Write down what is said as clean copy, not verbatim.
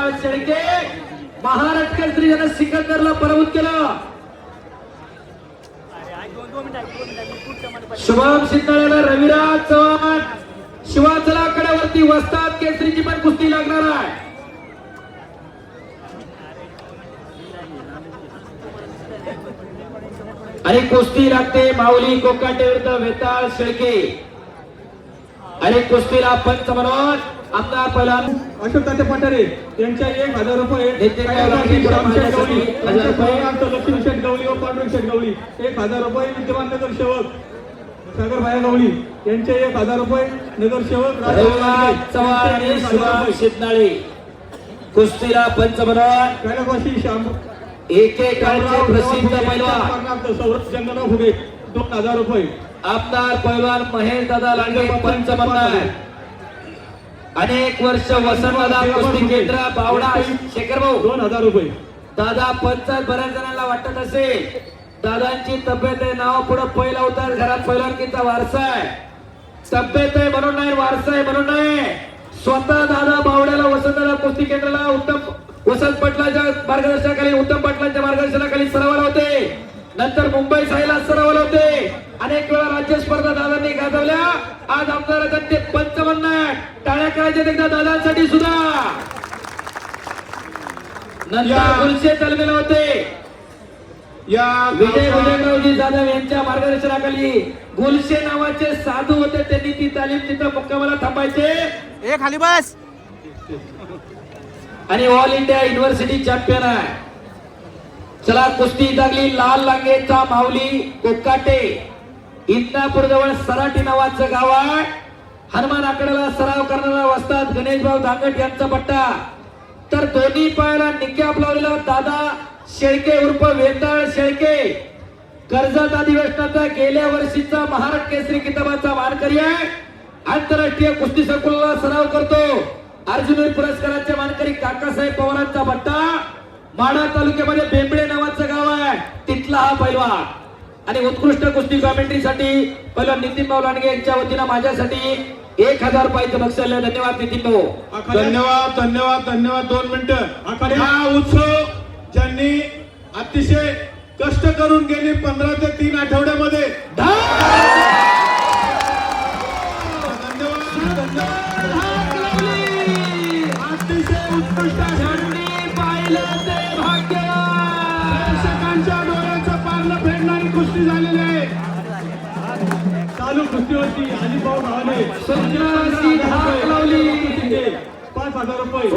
वेताळ शेळके महाराष्ट्र केसरी यानं सिकंदरला पराभूत केलं. शुभम शिंदळेला रविराज चव्हाण शिवाचला कड्यावरती वस्ताद केसरीची पण कुस्ती लागणार आहे. आणि कुस्ती लागते माऊली कोकाटे विरुद्ध वेताळ शेळके. आणि कुस्तीला पंच म्हणून आमदार पहिलवान अशोक तात्या पठारे यांच्या 1000 रुपये, लक्ष्मी शेठ गवळी व पांडुरंग शेठ गवळी 1000 रुपये, विद्यमान नगरसेवक सागरभाई गवळी यांचे 1000 रुपये, नगरसेवक चव्हाण आणि शिवाम शिंदळे. कुस्तीला पंच म्हणून कैलासवासी श्याम एकेकाळचे प्रसिद्ध पैलवान सौरभ जंगना फुगे 2000 रुपये. आमदार पैलवान महेश दादा लांडे पंच म्हणणार. अनेक वर्ष वसंतदादा कुस्ती केंद्र बावडा शेखर भाऊ 2000 रुपये. दादा पंच बऱ्याच जणांना वाटत असेल दादांची तब्येत आहे, नाव पुढे पहिला होता, घरात पैलवानकीचा वारसा आहे. तब्येत आहे म्हणून नाही, वारसा आहे म्हणून नाही. स्वतः दादा बावड्याला वसंतदादा कुस्ती केंद्राला उत्तम वसंत पाटलांच्या मार्गदर्शनाखाली, उत्तम पाटलांच्या मार्गदर्शनाखाली सरावाला होते. नंतर मुंबई साईला सरावाला होते. अनेक वेळा राज्य स्पर्धा दादांनी गाजवल्या. आज आमदारांचे ते पंच म्हणणार. टाळ्या करायच्या एकदा दादांसाठी सुद्धा. नंतर गुलशे तालमीला होते. या विजय गोजमरावजी जाधव यांच्या मार्गदर्शनाखाली गुलशे नावाचे साधू होते. त्यांनी ती तालीम तिथं मुक्कामाला थांबायचे. खाली बस. आणि ऑल इंडिया युनिव्हर्सिटी चॅम्पियन आहे. चला कुस्ती लागली. लाल लांगेचा माऊली कोकाटे, इंदापूर जवळ सराटी नावाचं गाव आहे. हनुमान आकड्याला सराव करणारा वस्ताद गणेशभाऊ धांगट यांचा पट्टा. तर दोन्ही पायाला निक्याप लावलेला दादा शेळके उर्फ वेताळ शेळके कर्जत अधिवेशनाचा गेल्या वर्षीचा महाराष्ट्र केसरी किताबाचा मानकरी आहे. आंतरराष्ट्रीय कुस्ती संकुलाला सराव करतो. अर्जुन पुरस्काराचे मानकरी काकासाहेब पवारांचा पट्टा. माढा तालुक्यामध्ये बेंबळे नावाचं गाव आहे, तिथला हा पैलवान. आणि उत्कृष्ट कुस्ती कॉमेंट्रीसाठी पैलवान नितीन भाऊ लांडगे यांच्या वतीनं माझ्यासाठी 1000 रुपयाचं बक्षीस. धन्यवाद नितीन भाऊ. धन्यवाद धन्यवाद धन्यवाद. 2 मिनिटं. हा उत्सव ज्यांनी अतिशय कष्ट करून गेली 15 ते 3 आठवड्यामध्ये अतिशय उत्कृष्ट दर्शकांच्या डोळ्याचं पारणं फेडणारी कुस्ती झालेली आहे. चालू कुस्तीवरती अजितभाऊ भावने 50,000 रुपये.